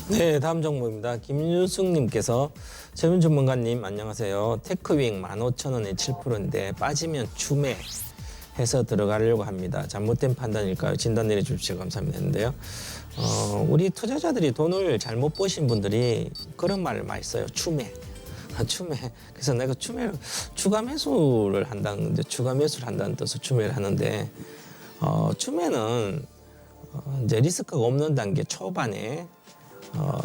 네, 다음 정보입니다. 김유숙님께서 최민 전문가님 안녕하세요. 테크윙 15,000원에 7%인데 빠지면 추매해서 들어가려고 합니다. 잘못된 판단일까요? 진단 내려주십시오. 감사합니다. 했는데요. 우리 투자자들이 돈을 잘못 보신 분들이 그런 말을 많이 써요. 추매. 추매. 그래서 내가 추가 매수를 한다는데 추가 매수를 한다는 뜻으로 추매를 하는데 추매는 이제 리스크가 없는 단계 초반에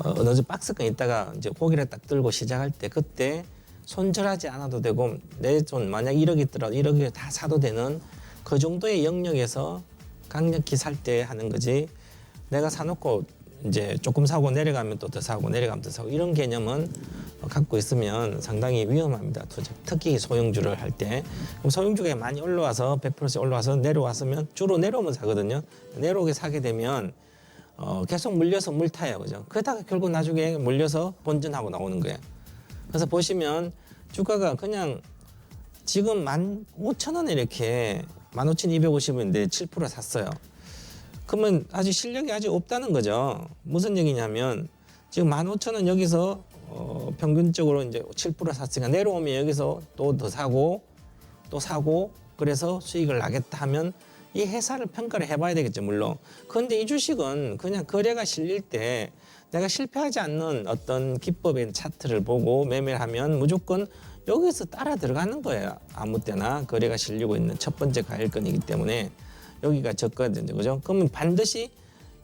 어느 정도 박스권 있다가 이제 고개를 딱 들고 시작할 때 그때 손절하지 않아도 되고 내 돈 만약 1억 있더라도 1억에 다 사도 되는 그 정도의 영역에서 강력히 살 때 하는 거지. 내가 사놓고 이제 조금 사고 내려가면 또 더 사고 내려가면 더 사고 이런 개념은 갖고 있으면 상당히 위험합니다. 투자. 특히 소형주를 할 때. 그럼 소형주가 많이 올라와서 100%씩 올라와서 내려왔으면 주로 내려오면 사거든요. 내려오게 사게 되면 계속 물려서 물타요. 그죠? 그러다가 결국 나중에 물려서 본전하고 나오는 거예요. 그래서 보시면 주가가 그냥 지금 15,000원에 이렇게 15,250원인데 7% 샀어요. 그러면 아직 실력이 아직 없다는 거죠. 무슨 얘기냐면 지금 15,000원 여기서 평균적으로 이제 7% 샀으니까 내려오면 여기서 또 더 사고 또 사고 그래서 수익을 나겠다 하면 이 회사를 평가를 해봐야 되겠죠, 물론. 그런데 이 주식은 그냥 거래가 실릴 때 내가 실패하지 않는 어떤 기법의 차트를 보고 매매를 하면 무조건 여기서 따라 들어가는 거예요. 아무 때나 거래가 실리고 있는 첫 번째 과일권이기 때문에 여기가 저가든지, 그죠? 그러면 반드시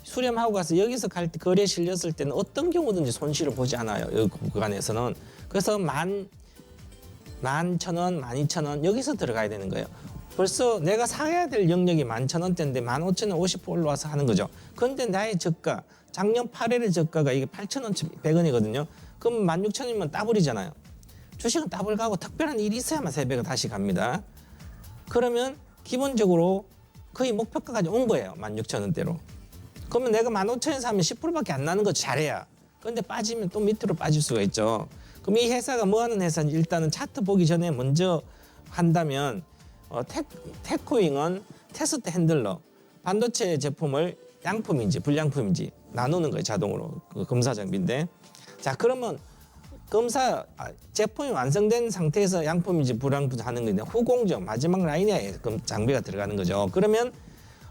수렴하고 가서 여기서 갈 때 거래 실렸을 때는 어떤 경우든지 손실을 보지 않아요. 여기 구간에서는. 그래서 11,000원, 12,000원 여기서 들어가야 되는 거예요. 벌써 내가 사야 될 영역이 11,000원대인데 15,000원 50% 올라와서 하는 거죠. 그런데 나의 저가, 작년 8월의 저가가 이게 8,100원이거든요. 그럼 16,000원이면 더블이잖아요. 주식은 더블 가고 특별한 일이 있어야만 3배가 다시 갑니다. 그러면 기본적으로 거의 목표가까지 온 거예요. 16,000원대로. 그러면 내가 15,000원 사면 10%밖에 안 나는 거 잘해야. 그런데 빠지면 또 밑으로 빠질 수가 있죠. 그럼 이 회사가 뭐 하는 회사인지 일단은 차트 보기 전에 먼저 한다면 테크윙은 테스트 핸들러, 반도체 제품을 양품인지 불량품인지 나누는 거예요. 자동으로. 그 검사 장비인데. 자, 그러면 제품이 완성된 상태에서 양품인지 불량품인지 하는 건데 후공정, 마지막 라인에 장비가 들어가는 거죠. 그러면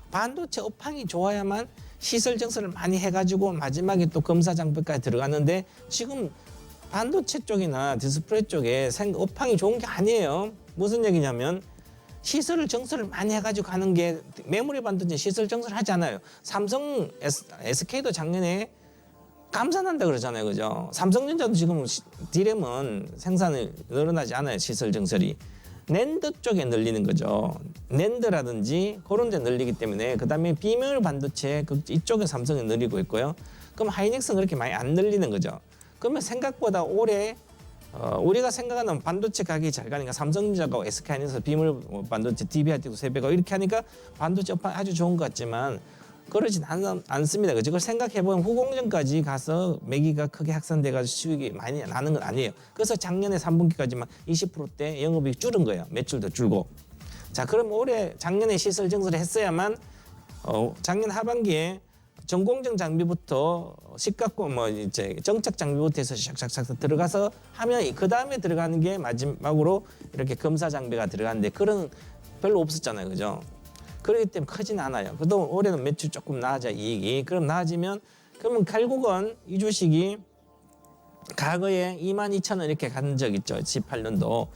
반도체 업황이 좋아야만 시설 증설을 많이 해가지고 마지막에 또 검사 장비까지 들어가는데 지금 반도체 쪽이나 디스플레이 쪽에 업황이 좋은 게 아니에요. 무슨 얘기냐면 시설 증설을 많이 해가지고 가는 게 메모리 반도체 시설 증설 하지 않아요. 삼성, SK도 작년에 감산한다 그러잖아요. 그죠? 삼성전자도 지금 디램은 생산이 늘어나지 않아요. 시설 증설이. 낸드 쪽에 늘리는 거죠. 낸드라든지 그런 데 늘리기 때문에 그다음에 비메모리 반도체 이쪽에 삼성이 늘리고 있고요. 그럼 하이닉스는 그렇게 많이 안 늘리는 거죠. 그러면 생각보다 올해 우리가 생각하는 반도체 가격이 잘 가니까 삼성전자가 SK하이닉스 비메모리 반도체 DBH도 3배가 이렇게 하니까 반도체 업황 아주 좋은 것 같지만 그러진 않습니다. 그걸 생각해보면 후공정까지 가서 매기가 크게 확산돼가지고 수익이 많이 나는 건 아니에요. 그래서 작년에 3분기까지만 20%대 영업이익 줄은 거예요. 매출도 줄고. 자, 그럼 작년에 시설 증설을 했어야만 작년 하반기에 전공정 장비부터 시가고 이제 정착 장비부터 해서 샥샥샥 들어가서 하면 그 다음에 들어가는 게 마지막으로 이렇게 검사 장비가 들어가는데 그런 별로 없었잖아요. 그죠? 그렇기 때문에 크진 않아요. 그래도 올해는 매출 조금 나아져 이익이. 그럼 나아지면 그러면 결국은 이 주식이 과거에 22,000원 이렇게 간 적 있죠. 18년도.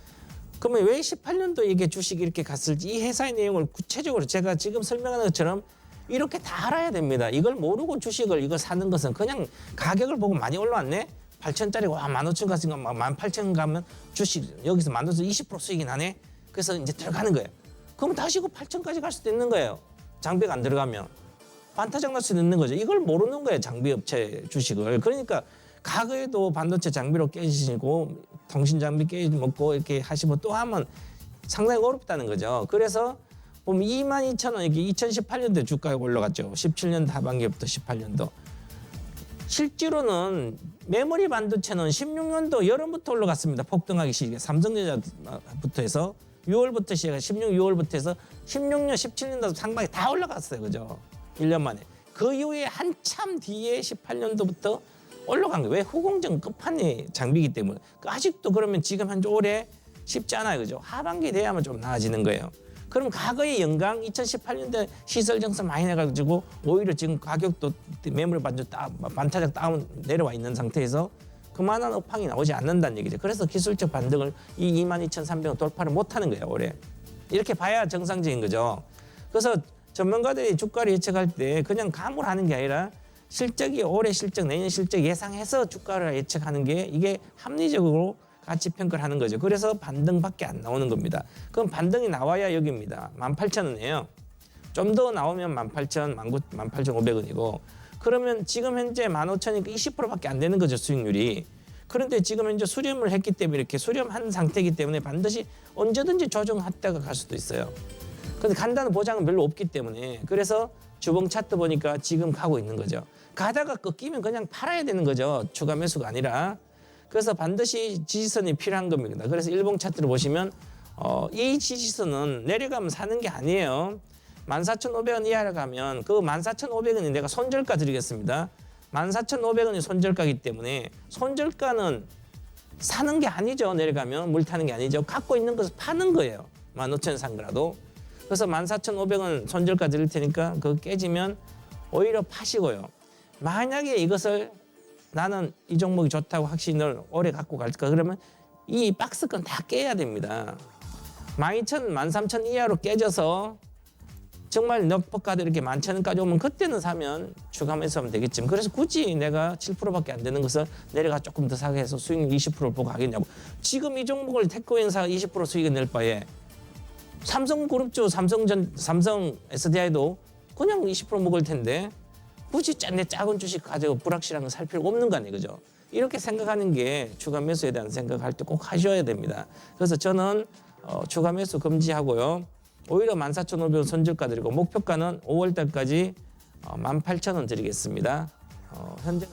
그러면 왜 18년도 이게 주식이 이렇게 갔을지 이 회사의 내용을 구체적으로 제가 지금 설명하는 것처럼 이렇게 다 알아야 됩니다. 이걸 모르고 주식을 이거 사는 것은 그냥 가격을 보고 많이 올라왔네. 8,000짜리 와 15,000 갔으니까 18,000 가면 주식 여기서 15,000 20% 수익이 나네. 그래서 이제 들어가는 거예요. 그럼 다시 그 8,000까지 갈 수도 있는 거예요. 장비가 안 들어가면. 반타작 날 수도 있는 거죠. 이걸 모르는 거예요. 장비업체 주식을. 그러니까 과거에도 반도체 장비로 깨지시고 통신 장비 깨먹고 이렇게 하시면 또 하면 상당히 어렵다는 거죠. 그래서 보면 22,000원 이게 2018년도에 주가가 올라갔죠. 17년도 하반기부터 18년도. 실제로는 메모리 반도체는 16년도 여름부터 올라갔습니다. 폭등하기 시작해. 삼성전자부터 해서 6월부터 시작해 6월부터 해서 16년, 17년도 상반기 다 올라갔어요. 그죠? 1년 만에. 그 이후에 한참 뒤에 18년도부터 올라간 거예요. 왜? 후공정 끝판이 장비이기 때문에. 아직도 그러면 지금 현재 올해 쉽지 않아요. 그죠? 하반기 돼야만 좀 나아지는 거예요. 그럼 과거의 영광 2018년대 시설 정책 많이 내가지고 오히려 지금 가격도 매물 반타작 다운 내려와 있는 상태에서 그만한 업황이 나오지 않는다는 얘기죠. 그래서 기술적 반등을 이 22,300원 돌파를 못하는 거예요. 올해. 이렇게 봐야 정상적인 거죠. 그래서 전문가들이 주가를 예측할 때 그냥 감으로 하는 게 아니라 실적이 올해 실적, 내년 실적 예상해서 주가를 예측하는 게 이게 합리적으로 가치 평가를 하는 거죠. 그래서 반등밖에 안 나오는 겁니다. 그럼 반등이 나와야 여기입니다. 18,000원이에요. 좀 더 나오면 18,000, 18,500원이고 그러면 지금 현재 15,000이니까 20%밖에 안 되는 거죠. 수익률이. 그런데 지금 현재 수렴을 했기 때문에 이렇게 수렴한 상태이기 때문에 반드시 언제든지 조정했다가 갈 수도 있어요. 그런데 간다는 보장은 별로 없기 때문에 그래서 주봉 차트 보니까 지금 가고 있는 거죠. 가다가 꺾이면 그냥 팔아야 되는 거죠. 추가 매수가 아니라. 그래서 반드시 지지선이 필요한 겁니다. 그래서 일봉 차트를 보시면 이 지지선은 내려가면 사는 게 아니에요. 14,500원 이하로 가면 그 14,500원이 내가 손절가 드리겠습니다. 14,500원이 손절가이기 때문에 손절가는 사는 게 아니죠. 내려가면 물 타는 게 아니죠. 갖고 있는 것을 파는 거예요. 15,000원 산 거라도. 그래서 14,500원 손절가 드릴 테니까 그거 깨지면 오히려 파시고요. 만약에 이것을 나는 이 종목이 좋다고 확신을 오래 갖고 갈까 그러면 이 박스권 다 깨야 됩니다. 12,000, 13,000 이하로 깨져서 정말 넉포가도 이렇게 11,000원까지 오면 그때는 사면 추가 매수하면 되겠지만 그래서 굳이 내가 7%밖에 안 되는 것을 내려가 조금 더 사게 해서 수익 20%를 보고 하겠냐고. 지금 이 종목을 테크wen사가 20% 수익을 낼 바에 삼성그룹주, 삼성 SDI도 그냥 20% 먹을 텐데 굳이 내 작은 주식 가지고 불확실한 거 살 필요가 없는 거 아니에요. 그죠? 이렇게 생각하는 게 추가 매수에 대한 생각할 때 꼭 하셔야 됩니다. 그래서 저는 추가 매수 금지하고요. 오히려 14,500원 손절가 드리고 목표가는 5월 달까지 18,000원 드리겠습니다. 현재